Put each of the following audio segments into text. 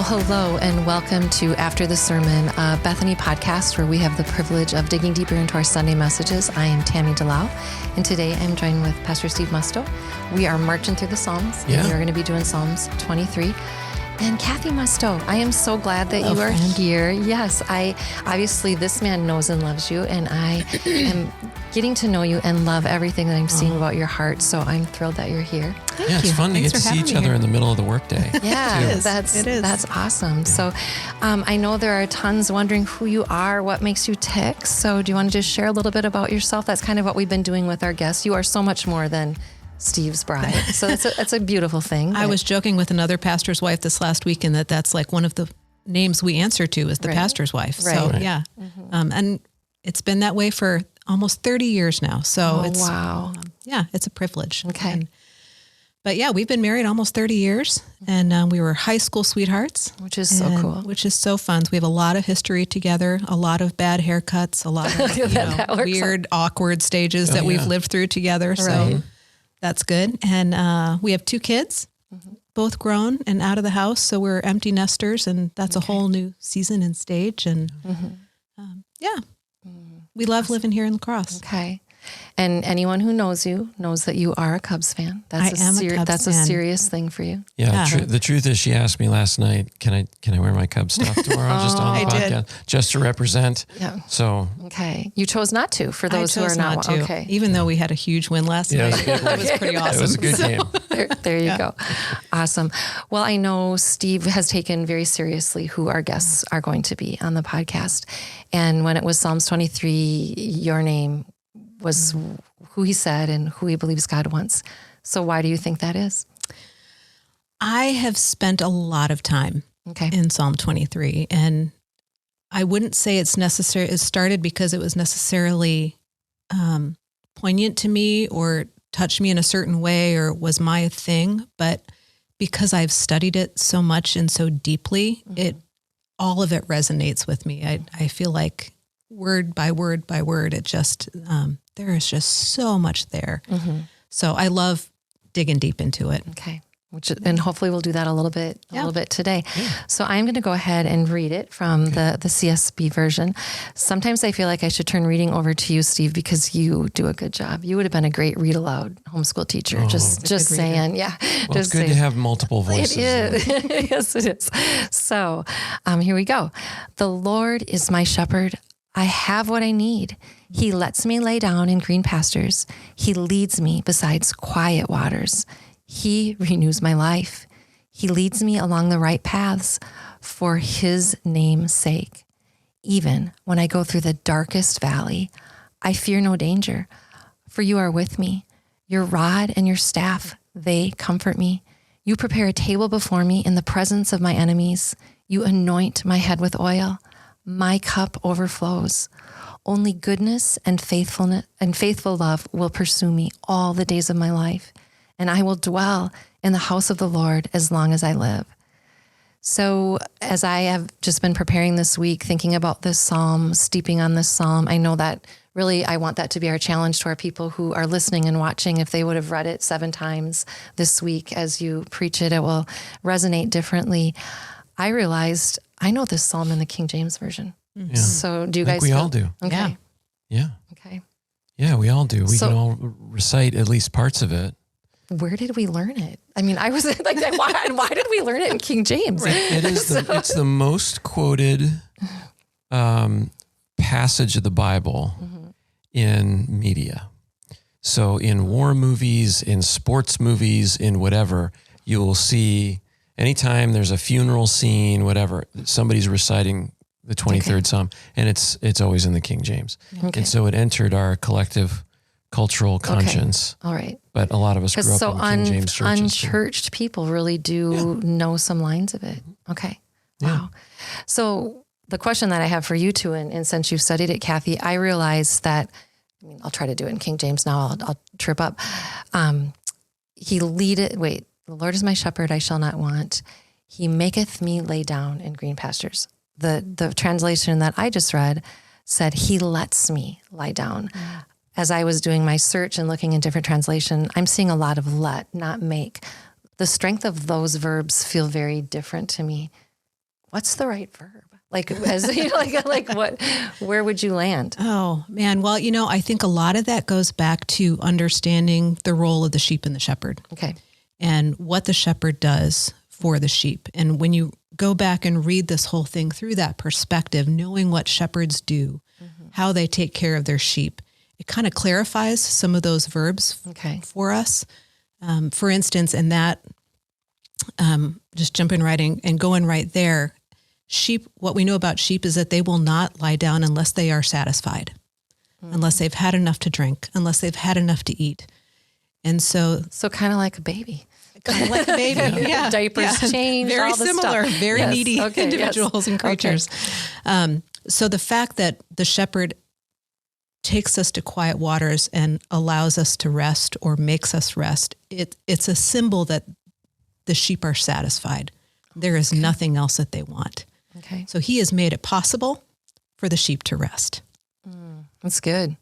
Hello, and welcome to After the Sermon, a Bethany podcast where we have the privilege of digging deeper into our Sunday messages. I am Tami and today I'm joined with Pastor Steve Musto. We are marching through the Psalms. Yeah. We are going to be doing Psalms 23. And Cathy Musto, I am so glad that you are here. Yes, obviously this man knows and loves you, and I am getting to know you and love everything that I'm seeing about your heart. So I'm thrilled that you're here. Yeah, it's fun to get to see each other in the middle of the workday. Yeah, it is. That's awesome. Yeah. So I know there are tons wondering who you are, what makes you tick. So do you want to just share a little bit about yourself? That's kind of what we've been doing with our guests. You are so much more than Steve's bride. So it's a beautiful thing. I was joking with another pastor's wife this last weekend that's like one of the names we answer to is the pastor's wife. Right. So right. Yeah. Mm-hmm. And it's been that way for almost 30 years now. So wow. It's a privilege. Okay. But yeah, we've been married almost 30 years, and we were high school sweethearts. Which is so cool. Which is so fun. So we have a lot of history together, a lot of bad haircuts, a lot of weird, awkward stages that we've lived through together. Right. So that's good. And we have 2 kids, both grown and out of the house. So we're empty nesters, and that's a whole new season and stage. And we love living here in Crosse. Okay. And anyone who knows you knows that you are a Cubs fan. That's a serious thing for you. Yeah. The truth is, she asked me last night, can I wear my Cubs stuff tomorrow just on the podcast, just to represent? Yeah. So. Okay. You chose not to for those who are not to. Okay. Even though we had a huge win last night. It was pretty awesome. It was a good game. There you go. Awesome. Well, I know Steve has taken very seriously who our guests are going to be on the podcast. And when it was Psalms 23, your name was who he said and who he believes God wants. So why do you think that is? I have spent a lot of time in Psalm 23, and I wouldn't say it's necessary. It started because it was necessarily poignant to me or touched me in a certain way or was my thing, but because I've studied it so much and so deeply, all of it resonates with me. I feel like word by word by word, it just, there is just so much there. Mm-hmm. So I love digging deep into it. Okay. And hopefully we'll do that a little bit today. Yeah. So I'm going to go ahead and read it from the CSB version. Sometimes I feel like I should turn reading over to you, Steve, because you do a good job. You would have been a great read aloud homeschool teacher. Just saying. Yeah. Well, it's good to have multiple voices. It is. Yes, it is. So here we go. The Lord is my shepherd. I have what I need. He lets me lay down in green pastures. He leads me beside quiet waters. He renews my life. He leads me along the right paths for his name's sake. Even when I go through the darkest valley, I fear no danger, for you are with me. Your rod and your staff, they comfort me. You prepare a table before me in the presence of my enemies. You anoint my head with oil. My cup overflows. Only goodness and faithfulness and faithful love will pursue me all the days of my life, and I will dwell in the house of the Lord as long as I live. So as I have just been preparing this week, thinking about this psalm, steeping on this psalm, I know that really I want that to be our challenge to our people who are listening and watching. If they would have read it 7 times this week as you preach it, it will resonate differently. I realized I know this psalm in the King James Version. Yeah. So do you guys? We all do. Okay. Yeah. Okay. Yeah, we all do. We can all recite at least parts of it. Where did we learn it? I mean, I was like, why did we learn it in King James? Right. It's the most quoted passage of the Bible in media. So in war movies, in sports movies, in whatever, you will see anytime there's a funeral scene, whatever, somebody's reciting the 23rd Psalm, and it's always in the King James. Okay. And so it entered our collective cultural conscience. All right. But a lot of us grew up in King James churches. Unchurched people really do know some lines of it. Okay. Wow. Yeah. So the question that I have for you two, and since you've studied it, Cathy, I realize that, I'll try to do it in King James now. I'll trip up. The Lord is my shepherd, I shall not want. He maketh me lay down in green pastures. The translation that I just read said, he lets me lie down. As I was doing my search and looking in different translation, I'm seeing a lot of let, not make. The strength of those verbs feel very different to me. What's the right verb? Like, as like what? Where would you land? Oh man, well, I think a lot of that goes back to understanding the role of the sheep and the shepherd. Okay. And what the shepherd does for the sheep. And when you go back and read this whole thing through that perspective, knowing what shepherds do, how they take care of their sheep, it kind of clarifies some of those verbs for us. For instance, in that, just jumping right in and going right there, sheep, what we know about sheep is that they will not lie down unless they are satisfied, unless they've had enough to drink, unless they've had enough to eat. And so kind of like a baby. Kind of like a baby. Yeah. Diapers change. Very all the similar, stuff. very needy individuals and creatures. Okay. So the fact that the shepherd takes us to quiet waters and allows us to rest or makes us rest, it's a symbol that the sheep are satisfied. There is nothing else that they want. Okay. So he has made it possible for the sheep to rest. That's good.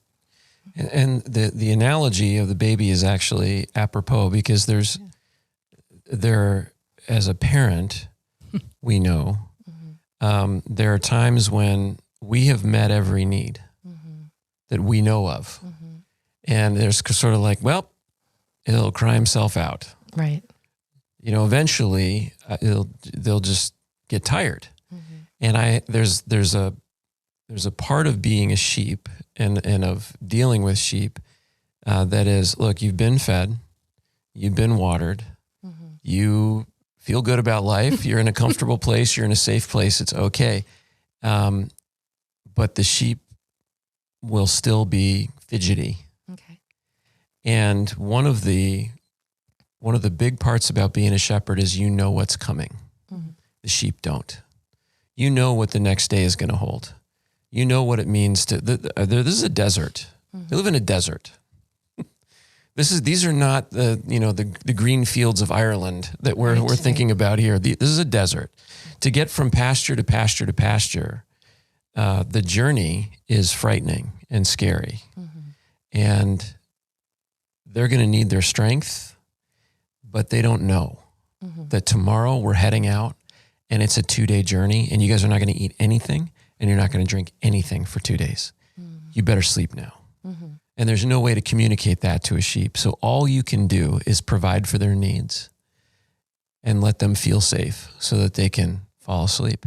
And the analogy of the baby is actually apropos because there, as a parent, we know there are times when we have met every need that we know of. And there's sort of like, well, it'll cry himself out. Right. Eventually they'll just get tired. And there's a part of being a sheep and of dealing with sheep that is, look, you've been fed, you've been watered, you feel good about life, you're in a comfortable place, you're in a safe place, it's okay. But the sheep will still be fidgety. Okay. And one of the big parts about being a shepherd is you know what's coming. The sheep don't. You know what the next day is going to hold. You know what it means to. This is a desert. They live in a desert. These are not the green fields of Ireland that we're thinking about here. This is a desert. To get from pasture to pasture to pasture, the journey is frightening and scary, and they're going to need their strength, but they don't know that tomorrow we're heading out. And it's a 2-day journey, and you guys are not going to eat anything, and you're not going to drink anything for 2 days. You better sleep now. And there's no way to communicate that to a sheep. So all you can do is provide for their needs and let them feel safe so that they can fall asleep.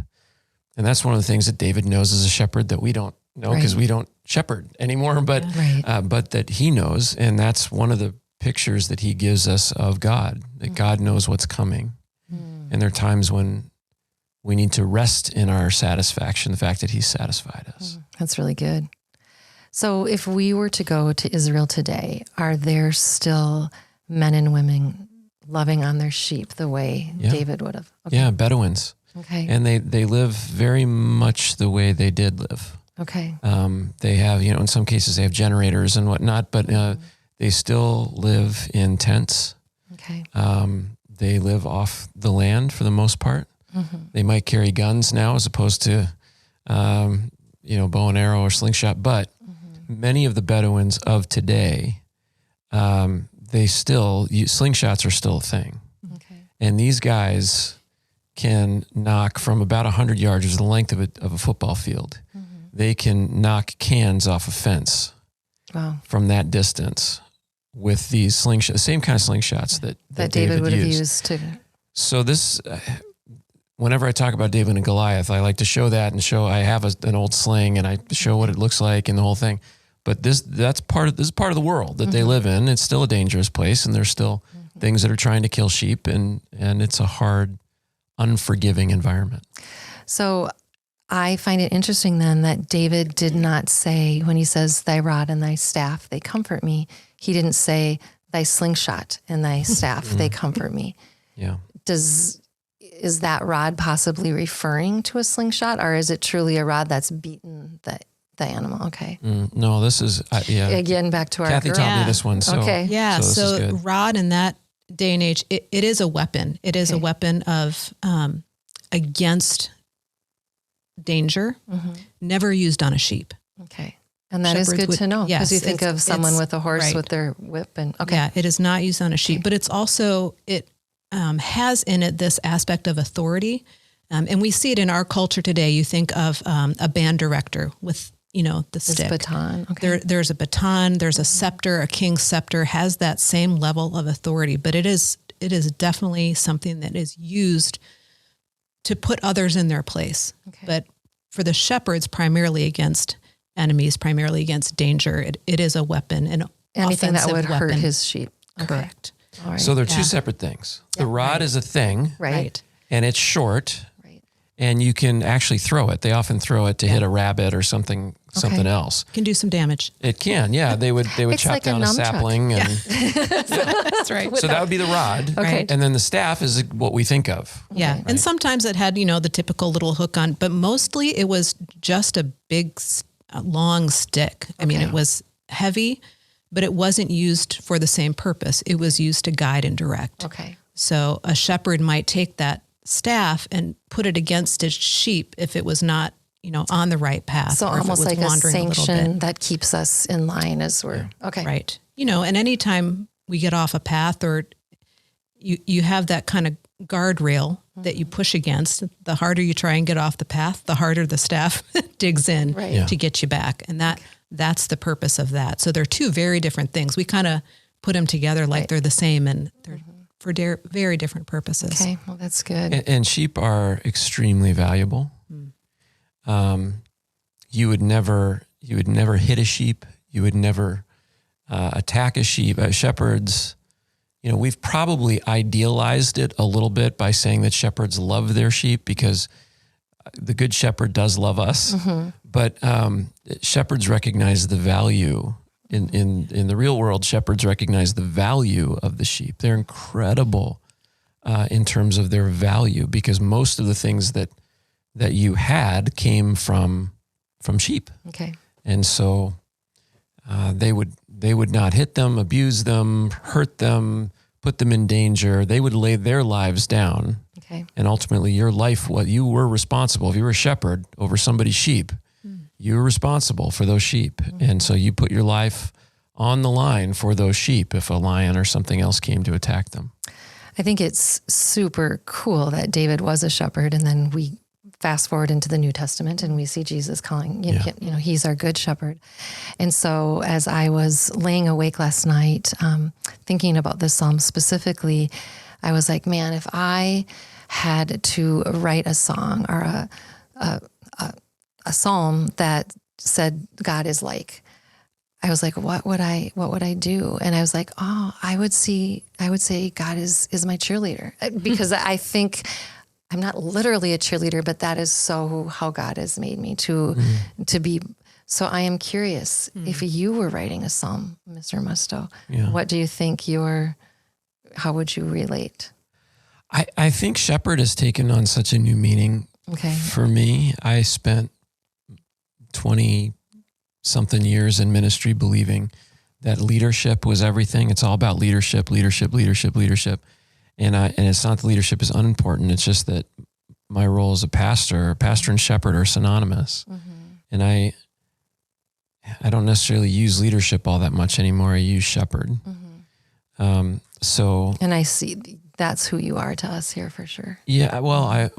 And that's one of the things that David knows as a shepherd that we don't know because we don't shepherd anymore, but that he knows. And that's one of the pictures that he gives us of God, that God knows what's coming. And there are times when we need to rest in our satisfaction, the fact that he's satisfied us. That's really good. So if we were to go to Israel today, are there still men and women loving on their sheep the way David would have? Okay. Yeah, Bedouins. Okay. And they live very much the way they did live. Okay. They have, in some cases they have generators and whatnot, but they still live in tents. Okay. They live off the land for the most part. They might carry guns now as opposed to, bow and arrow or slingshot. But many of the Bedouins of today, slingshots are still a thing. Okay. And these guys can knock from about 100 yards, which is the length of a football field. They can knock cans off a fence from that distance with these slingshots, the same kind of slingshots that David would have used. used to. So this, whenever I talk about David and Goliath, I like to show that and show I have an old sling and I show what it looks like and the whole thing. But this is part of the world that they live in. It's still a dangerous place, and there's still things that are trying to kill sheep, and it's a hard, unforgiving environment. So I find it interesting then that David did not say, when he says, "Thy rod and thy staff, they comfort me," he didn't say, "Thy slingshot and thy staff, they comfort me." Yeah. Is that rod possibly referring to a slingshot, or is it truly a rod that's beaten the animal? Okay. No, this is, Again, back to our Cathy taught me this one. So, okay. Yeah. So, this is good. Rod in that day and age, it is a weapon. It is a weapon of against danger, never used on a sheep. Okay. And that is good to know, because you think of someone with a horse with their whip and Yeah, it is not used on a sheep, but it's also, it has in it this aspect of authority. And we see it in our culture today. You think of a band director with, the stick. Baton. Okay. There's a baton, there's a scepter, a king's scepter has that same level of authority, but it is definitely something that is used to put others in their place. Okay. But for the shepherds, primarily against enemies, primarily against danger, it is a weapon, an anything that would weapon. hurt his sheep. Okay. Correct. All right. So they're two separate things. The rod is a thing, right, and it's short, right, and you can actually throw it. They often throw it to hit a rabbit or something else. Can do some damage. It can, yeah. They would chop like down a sapling, and That's right. so that would be the rod. Okay. And then the staff is what we think of. Yeah, right? And sometimes it had the typical little hook on, but mostly it was just a big, long stick. I mean, it was heavy, but it wasn't used for the same purpose. It was used to guide and direct. Okay. So a shepherd might take that staff and put it against his sheep if it was not, on the right path. So or almost if it was like a wandering sanction that keeps us in line as we're, okay. Right. And anytime we get off a path or you have that kind of guardrail that you push against, the harder you try and get off the path, the harder the staff digs in to get you back. And that's the purpose of that. So they're two very different things. We kind of put them together like they're the same, and they're for very different purposes. Okay, well, that's good. And sheep are extremely valuable. You would never hit a sheep. You would never attack a sheep. Shepherds, we've probably idealized it a little bit by saying that shepherds love their sheep because the good shepherd does love us. Mm-hmm. But shepherds recognize the value in the real world. Shepherds recognize the value of the sheep. They're incredible in terms of their value because most of the things that you had came from sheep. Okay. And so they would not hit them, abuse them, hurt them, put them in danger. They would lay their lives down. Okay. And ultimately your life, what you were responsible, if you were a shepherd over somebody's sheep, you were responsible for those sheep. Mm-hmm. And so you put your life on the line for those sheep if a lion or something else came to attack them. I think it's super cool that David was a shepherd, and then we fast forward into the New Testament and we see Jesus calling, he's our good shepherd. And so as I was laying awake last night, thinking about this psalm specifically, I was like, man, if I had to write a song or a psalm that said God is like, I was like, what would I do? And I was like, I would say God is my cheerleader, because I think I'm not literally a cheerleader, but that is so how God has made me to be. So I am curious if you were writing a psalm, Mr. Musto, what do you think how would you relate? I think shepherd has taken on such a new meaning for me. I spent 20-something years in ministry believing that leadership was everything. It's all about leadership. And it's not that leadership is unimportant. It's just that my role as a pastor and shepherd are synonymous. Mm-hmm. And I don't necessarily use leadership all that much anymore. I use shepherd. Mm-hmm. And I see that's who you are to us here for sure. Yeah. Well, I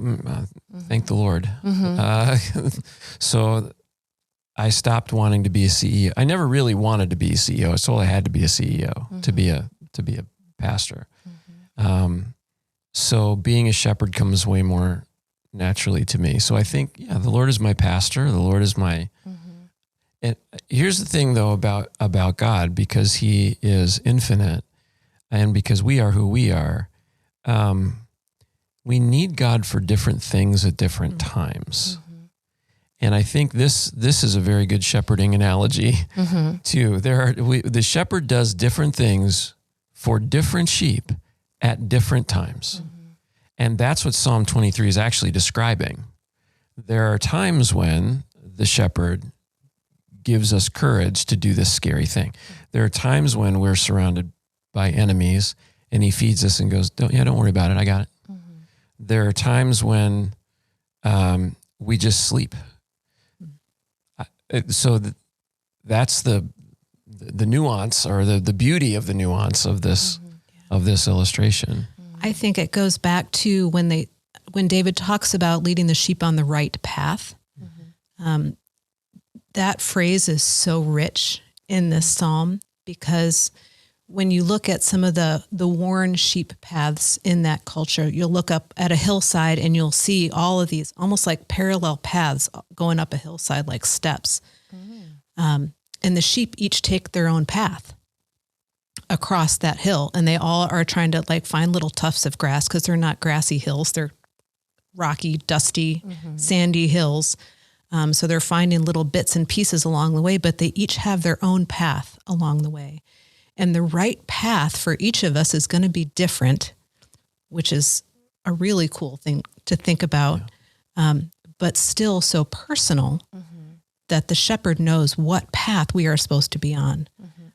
thank the Lord. Mm-hmm. So I stopped wanting to be a CEO. I never really wanted to be a CEO. I was told I had to be a CEO to be a pastor. So being a shepherd comes way more naturally to me. So I think, the Lord is my pastor. The Lord is my, and here's the thing though about God, because he is infinite and because we are who we are, we need God for different things at different times. And I think this is a very good shepherding analogy too. The shepherd does different things for different sheep at different times. And that's what Psalm 23 is actually describing. There are times when the shepherd gives us courage to do this scary thing. There are times when we're surrounded by enemies and he feeds us and goes, don't worry about it. I got it. There are times when we just sleep. So that's the nuance or the beauty of the nuance of this illustration. I think it goes back to when when David talks about leading the sheep on the right path, that phrase is so rich in this psalm, because when you look at some of the worn sheep paths in that culture, you'll look up at a hillside and you'll see all of these almost like parallel paths going up a hillside like steps. And the sheep each take their own path across that hill, and they all are trying to like find little tufts of grass, because they're not grassy hills. They're rocky, dusty, sandy hills. So they're finding little bits and pieces along the way, but they each have their own path along the way. And the right path for each of us is going to be different, which is a really cool thing to think about, but still so personal that the shepherd knows what path we are supposed to be on.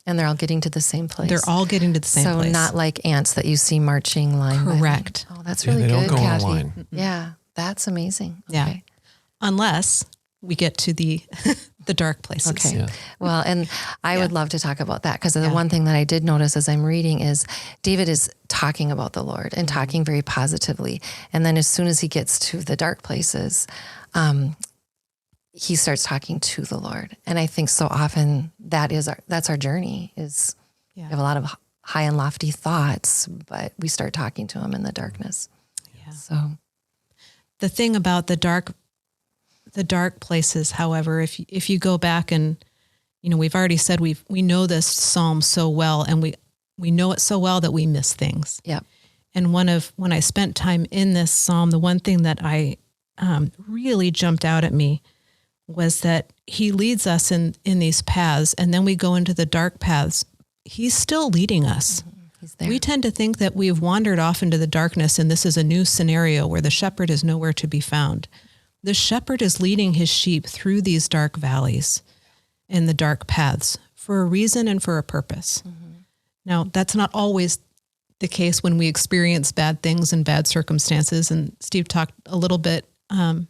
And they're all getting to the same place. They're all getting to the same place. So not like ants that you see marching line by line. Correct. Oh, that's really they good, don't go Cathy. on a line. Yeah, that's amazing. Okay. Yeah. Unless we get to the dark places. Okay. Yeah. Well, and I would love to talk about that, because the one thing that I did notice as I'm reading is David is talking about the Lord and talking very positively. And then as soon as he gets to the dark places, he starts talking to the Lord. And I think so often that's our journey is we have a lot of high and lofty thoughts, but we start talking to him in the darkness. Yeah. So the thing about the dark places, however, if you go back and, we've already said we know this psalm so well, and we know it so well that we miss things. Yep. And when I spent time in this psalm, the one thing that I really jumped out at me was that he leads us in these paths, and then we go into the dark paths. He's still leading us. he's there. We tend to think that we've wandered off into the darkness, and this is a new scenario where the shepherd is nowhere to be found. The shepherd is leading his sheep through these dark valleys and the dark paths for a reason and for a purpose. Now, that's not always the case when we experience bad things and bad circumstances. And Steve talked a little bit in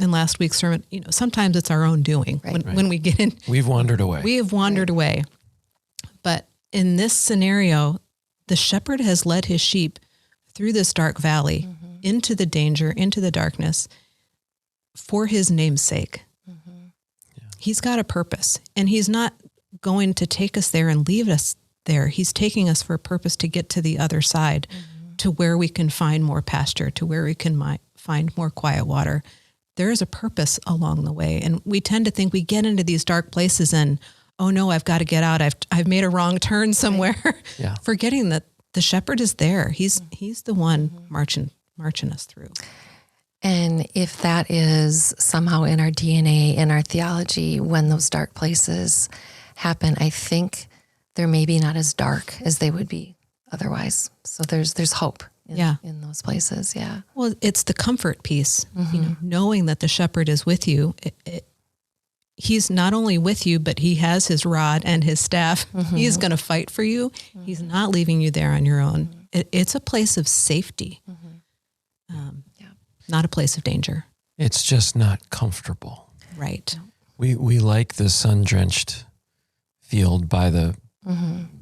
last week's sermon. Sometimes it's our own doing. When we get in, We've wandered away. we have wandered away. But in this scenario, the shepherd has led his sheep through this dark valley into the danger, into the darkness, for his name's sake. He's got a purpose, and he's not going to take us there and leave us there. He's taking us for a purpose to get to the other side, to where we can find more pasture, to where we can find more quiet water. There is a purpose along the way. And we tend to think we get into these dark places and, oh no, I've got to get out. I've made a wrong turn somewhere. Yeah. Forgetting that the shepherd is there. He's the one marching us through. And if that is somehow in our DNA, in our theology, when those dark places happen, I think they're maybe not as dark as they would be otherwise. So there's hope in those places. Yeah. Well, it's the comfort piece, knowing that the shepherd is with you. He's not only with you, but he has his rod and his staff. He's going to fight for you. He's not leaving you there on your own. It's a place of safety. Not a place of danger. It's just not comfortable. Right. We like the sun-drenched field by the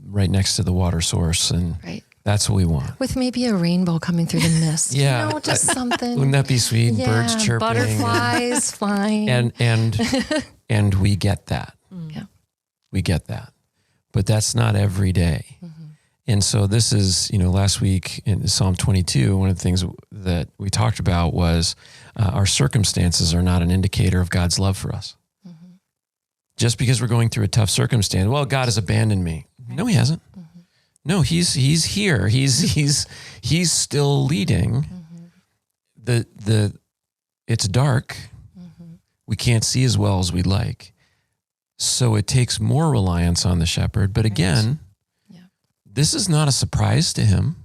right next to the water source, and that's what we want. With maybe a rainbow coming through the mist. Yeah. Just something. Wouldn't that be sweet? Yeah, Birds chirping. Butterflies flying. And we get that. Yeah. We get that. But that's not every day. And so this is, last week in Psalm 22, one of the things that we talked about was our circumstances are not an indicator of God's love for us. Just because we're going through a tough circumstance, well, God has abandoned me. No, he hasn't. No, he's here. He's still leading. It's dark. We can't see as well as we'd like. So it takes more reliance on the shepherd. But again, this is not a surprise to him.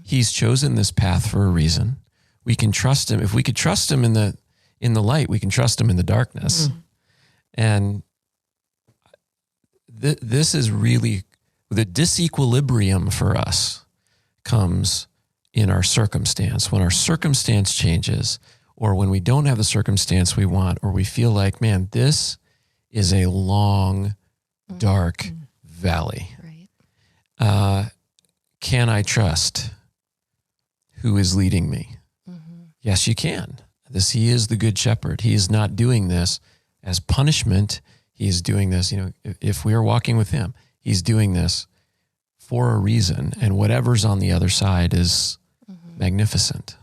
He's chosen this path for a reason. We can trust him. If we could trust him in the light, we can trust him in the darkness. And this is really the disequilibrium for us comes in our circumstance. When our circumstance changes, or when we don't have the circumstance we want, or we feel like, man, this is a long, dark valley. Can I trust who is leading me? yes, you can. He is the good shepherd. He is not doing this as punishment. He is doing this, if we are walking with him, he's doing this for a reason. And whatever's on the other side is magnificent.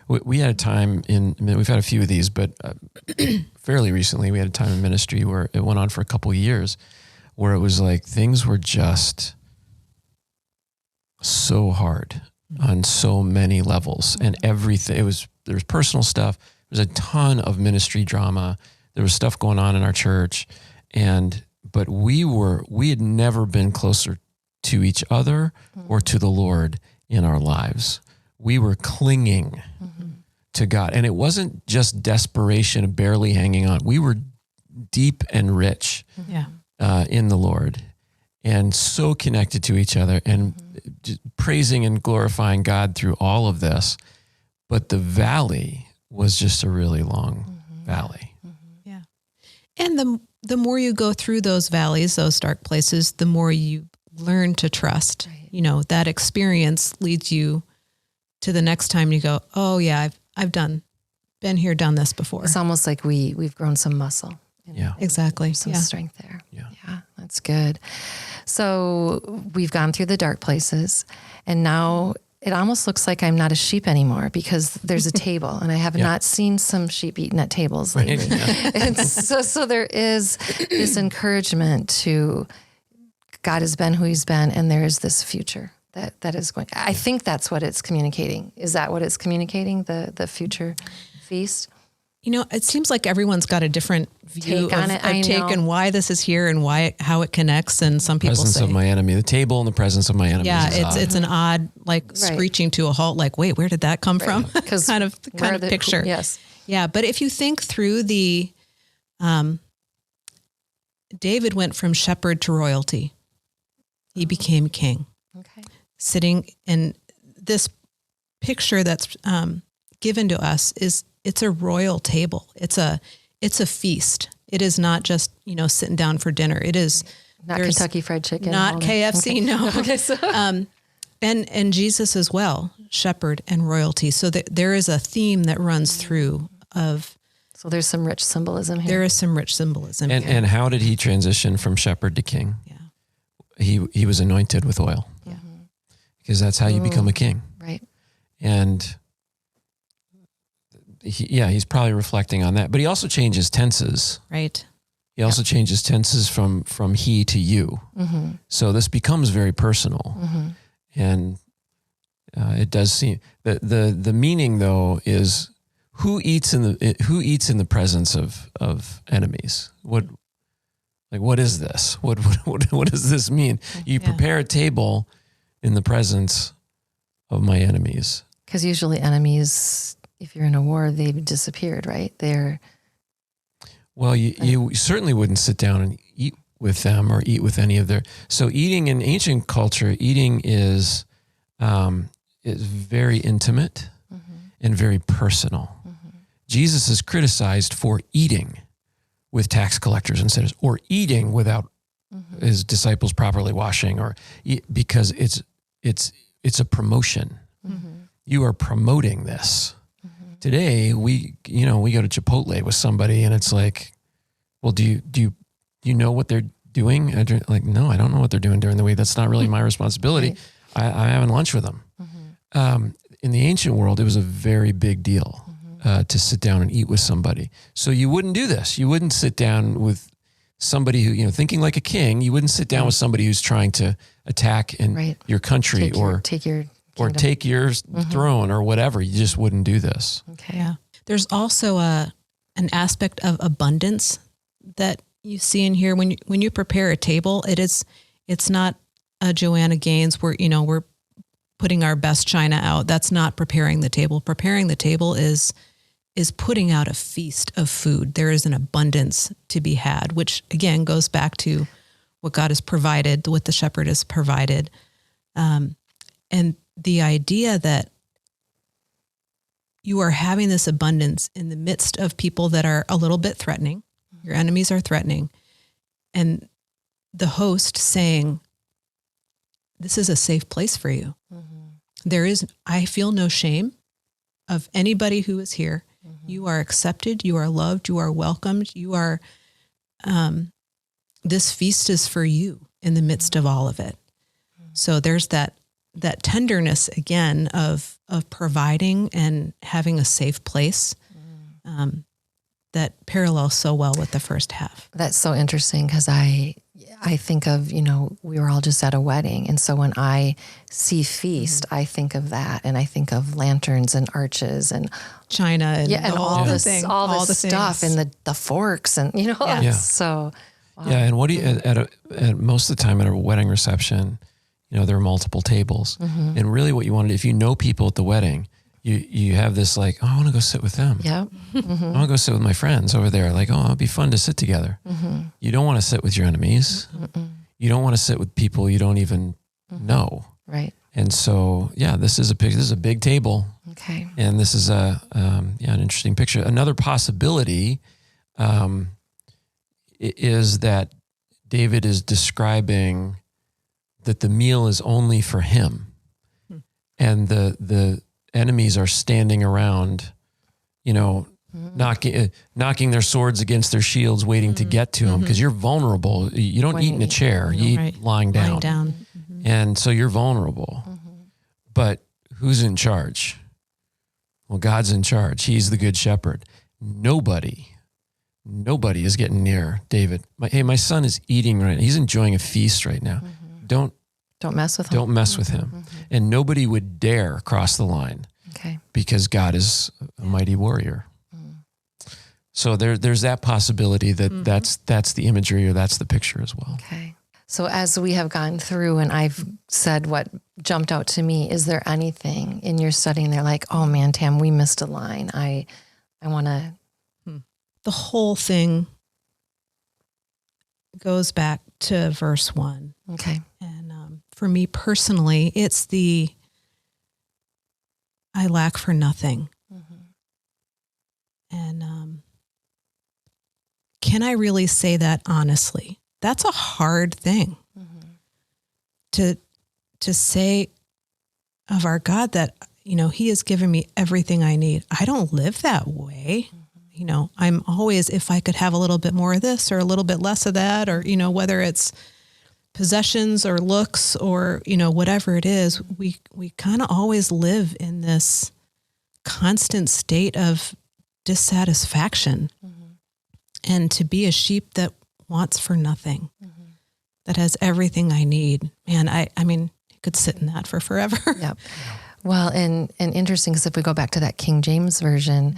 We had a time we've had a few of these, but fairly recently we had a time in ministry where it went on for a couple of years where it was like things were just so hard on so many levels and everything. There was personal stuff. There was a ton of ministry drama. There was stuff going on in our church. But we had never been closer to each other or to the Lord in our lives. We were clinging to God. And it wasn't just desperation of barely hanging on. We were deep and rich in the Lord and so connected to each other and just praising and glorifying God through all of this. But the valley was just a really long valley. Yeah. And the more you go through those valleys, those dark places, the more you learn to trust. Right. That experience leads you to the next time you go, oh yeah, I've been here, done this before. It's almost like we've grown some muscle. Yeah, exactly. Some strength there. Yeah, that's good. So we've gone through the dark places, and now it almost looks like I'm not a sheep anymore because there's a table, and I have not seen some sheep eaten at tables lately. Right. And so there is this encouragement to God has been who he's been, and there is this future that is going. I think that's what it's communicating. Is that what it's communicating? The future feast? It seems like everyone's got a different view take on it. And why this is here and how it connects. And some people presence say, of my enemy, the table in the presence of my enemy. Yeah, it's an odd, screeching to a halt. Like, wait, where did that come from? kind of picture. Yes. Yeah. But if you think through David went from shepherd to royalty. He became king. Okay. Sitting in this picture that's given to us it's a royal table. It's a feast. It is not just, sitting down for dinner. It is not Kentucky Fried Chicken. Not KFC. Okay. No. Okay, so. And Jesus as well, shepherd and royalty. So there is a theme that runs through of. So there's some rich symbolism here. There is some rich symbolism here. And how did he transition from shepherd to king? Yeah. He was anointed with oil. Yeah. Because that's how you become a king. Right. And he's probably reflecting on that. But he also changes tenses. Right. He also changes tenses from he to you. Mm-hmm. So this becomes very personal. Mm-hmm. And it does seem the meaning though is who eats in the presence of enemies? What is this? What does this mean? You prepare a table in the presence of my enemies. Because usually enemies, if you're in a war, they've disappeared, right? You certainly wouldn't sit down and eat with them or eat with any of their. So eating in ancient culture, eating is very intimate and very personal. Mm-hmm. Jesus is criticized for eating with tax collectors and sinners, or eating without his disciples properly washing, because it's a promotion. Mm-hmm. You are promoting this. Mm-hmm. Today, we go to Chipotle with somebody, and it's like, well, do you know what they're doing? Like, no, I don't know what they're doing during the week. That's not really my responsibility. Right. I'm having lunch with them. Mm-hmm. In the ancient world, it was a very big deal to sit down and eat with somebody. So you wouldn't do this. You wouldn't sit down with somebody who, thinking like a king. You wouldn't sit down with somebody who's trying to attack your country take your throne or whatever. You just wouldn't do this. Okay. Yeah. There's also an aspect of abundance that you see in here when you prepare a table. It's not a Joanna Gaines where we're putting our best china out. That's not preparing the table. Preparing the table is putting out a feast of food. There is an abundance to be had, which again goes back to what God has provided, what the shepherd has provided. And the idea that you are having this abundance in the midst of people that are a little bit threatening. Your enemies are threatening. And the host saying, this is a safe place for you. Mm-hmm. I feel no shame of anybody who is here. You are accepted. You are loved. You are welcomed. You are, this feast is for you in the midst of all of it. So there's that tenderness again of providing and having a safe place, that parallels so well with the first half. That's so interesting because I think of, we were all just at a wedding. And so when I see feast, I think of that. And I think of lanterns and arches and china and all this stuff and the forks and, so. Wow. Yeah. And what do you, at most of the time at a wedding reception, there are multiple tables. And really what you wanted, if you know people at the wedding, you have this like, oh, I want to go sit with them. Yeah. I want to go sit with my friends over there. Like, oh, it'd be fun to sit together. You don't want to sit with your enemies. You don't want to sit with people you don't even know. Right. And so, this is a big table. Okay. And this is an interesting picture. Another possibility is that David is describing that the meal is only for him, and the enemies are standing around, knocking their swords against their shields, waiting to get to him, because you're vulnerable. You don't eat in a chair; you eat lying down. And so you're vulnerable. But who's in charge? Well, God's in charge. He's the good shepherd. Nobody is getting near David. My son is eating right now. He's enjoying a feast right now. Don't mess with him. Don't mess with him. And nobody would dare cross the line. Okay. Because God is a mighty warrior. So there's that possibility that that's the imagery, or that's the picture as well. Okay. So as we have gone through and I've said what jumped out to me, is there anything in your study and they're like, oh man, Tam, we missed a line. I want to. The whole thing goes back to verse 1. Okay. And for me personally, it's I lack for nothing. And can I really say that honestly? That's a hard thing to say of our God, that, he has given me everything I need. I don't live that way. I'm always, if I could have a little bit more of this or a little bit less of that, or, whether it's possessions or looks or, whatever it is, we kind of always live in this constant state of dissatisfaction. And to be a sheep that wants for nothing, that has everything I need, man, I mean, you could sit in that for forever. Yep. Well, and interesting, because if we go back to that King James version,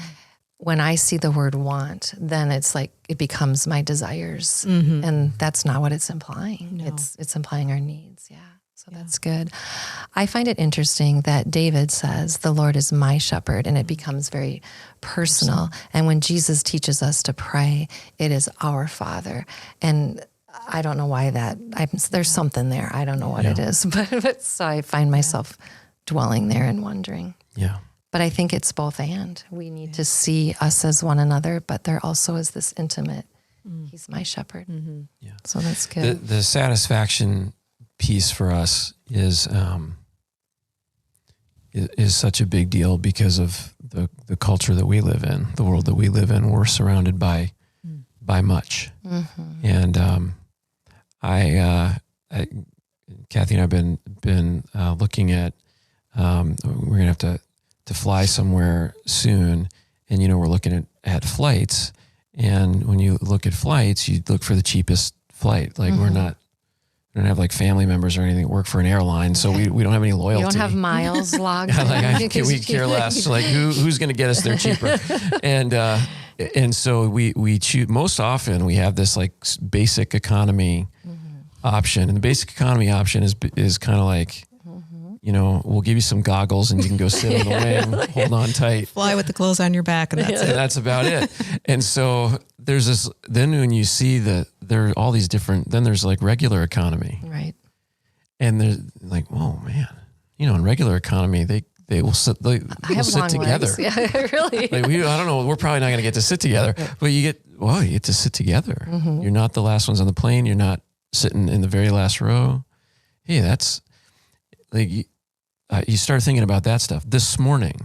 when I see the word want, then it's like it becomes my desires, and that's not what it's implying. No. It's implying our needs. Yeah. So that's good. I find it interesting that David says, the Lord is my shepherd, and it becomes very personal. And when Jesus teaches us to pray, it is our Father. And I don't know why there's something there. I don't know what it is, but so I find myself dwelling there and wondering. Yeah. But I think it's both and. We need to see us as one another, but there also is this intimate, he's my shepherd. Yeah. So that's good. The satisfaction piece for us is such a big deal because of the culture that we live in, the world that we live in. We're surrounded by much. And Cathy and I have been looking at, we're going to have to fly somewhere soon. And, we're looking at flights. And when you look at flights, you look for the cheapest flight. Like we don't have like family members or anything that work for an airline. So we don't have any loyalty. You don't have miles logged. We care less. Like who's going to get us there cheaper? And so we choose, most often we have this like basic economy option. And the basic economy option is kind of like, we'll give you some goggles and you can go sit on the wing, hold on tight. Fly with the clothes on your back, and that's it. That's about it. And so there's this, then when you see that there are all these different, then there's like regular economy. Right. And there's like, whoa, man, in regular economy, they will sit, they will sit together. Legs. Yeah, really. Like I don't know, we're probably not going to get to sit together, but you get to sit together. You're not the last ones on the plane. You're not sitting in the very last row. Hey, that's like, you start thinking about that stuff. This morning,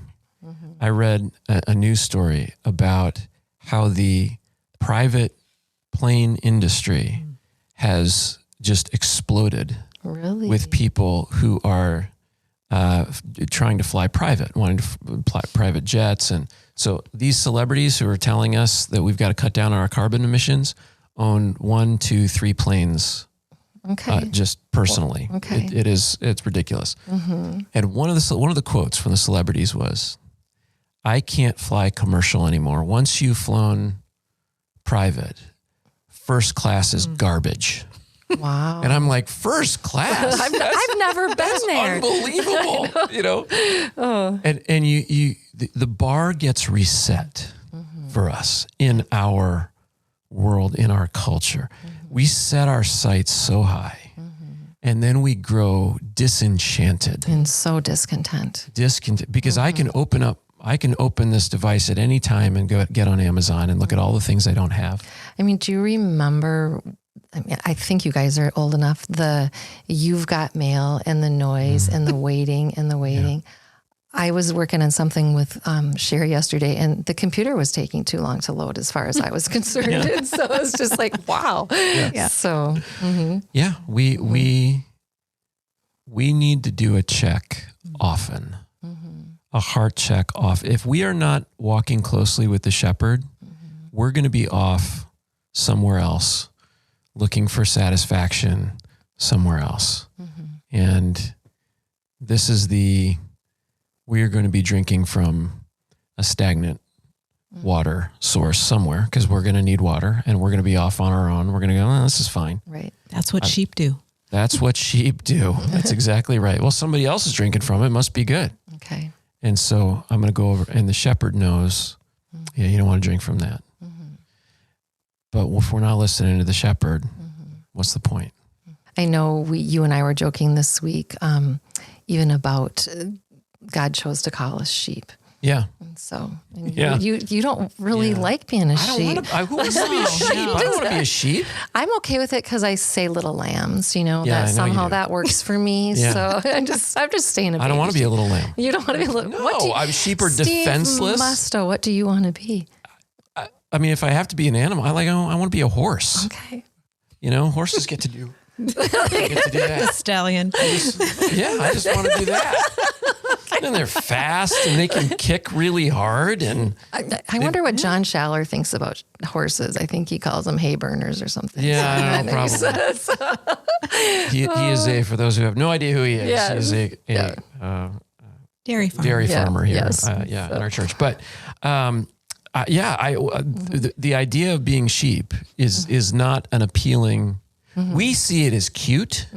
I read a news story about how the private plane industry has just exploded. Really? With people who are trying to fly private, wanting to fly private jets. And so these celebrities who are telling us that we've got to cut down on our carbon emissions own 1, 2, 3 planes. Okay. Just personally. Well, okay. It's ridiculous. And one of the quotes from the celebrities was, "I can't fly commercial anymore. Once you've flown private, first class is garbage." Wow. And I'm like, first class? I've never been there. Unbelievable, And the bar gets reset for us in our world, in our culture. We set our sights so high, and then we grow disenchanted. And so discontent. Because I can open this device at any time and get on Amazon and look at all the things I don't have. I mean, do you remember, I think you guys are old enough, you've got mail and the noise and the waiting and the waiting. Yeah. I was working on something with Sherry yesterday, and the computer was taking too long to load as far as I was concerned. And so it was just like, wow. Yeah. So, we need to do a check often, a heart check off. If we are not walking closely with the shepherd, we're going to be off somewhere else, looking for satisfaction somewhere else. And this is we are going to be drinking from a stagnant water source somewhere, because we're going to need water, and we're going to be off on our own. We're going to go, this is fine. Right. That's what sheep do. That's what sheep do. That's exactly right. Well, somebody else is drinking from it. It must be good. Okay. And so I'm going to go over, and the shepherd knows, you don't want to drink from that. But if we're not listening to the shepherd, what's the point? I know you and I were joking this week, even about God chose to call us sheep. Yeah. And so you don't really like being a sheep. Who wants to be a sheep? I don't want to be a sheep. I'm okay with it because I say little lambs, that somehow that works for me. So I'm just staying a baby. I don't want to be a little lamb. You don't want to be a little No, sheep are defenseless. Musto, what do you want to be? I mean, if I have to be an animal, I want to be a horse. Okay. Horses get to do that. A stallion. I just want to do that. And they're fast, and they can kick really hard. And I wonder what John Schaller thinks about horses. I think he calls them hay burners or something. Yeah, probably. He is for those who have no idea who he is, he is a dairy farmer. Dairy farmer here, Yes. in our church. But the idea of being sheep is not an appealing. We see it as cute.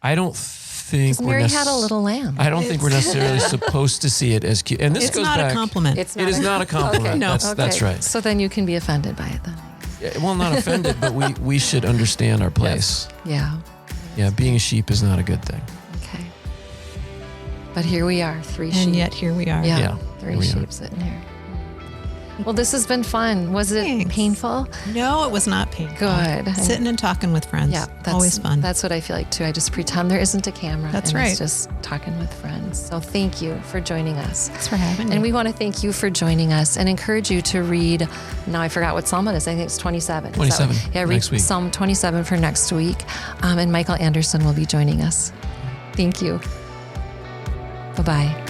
I don't think Mary had a little lamb. I don't think we're necessarily supposed to see it as cute. And this goes back. It's not a compliment. It is not a compliment. Okay. No. That's right. So then you can be offended by it then. Well, not offended, but we should understand our place. Yeah. Yeah, being a sheep is not a good thing. Okay. But here we are, 3 sheep. And yet here we are. Yeah. 3 sheep sitting here. Well, this has been fun. Was it painful? No, it was not painful. Good. Sitting and talking with friends. Yeah, that's always fun. That's what I feel like too. I just pretend there isn't a camera. That's right. It's just talking with friends. So thank you for joining us. Thanks for having me. And we want to thank you for joining us and encourage you to read. Now I forgot what Psalm it is. I think it's 27. 27. Read next week. Psalm 27 for next week. And Michael Anderson will be joining us. Thank you. Bye-bye.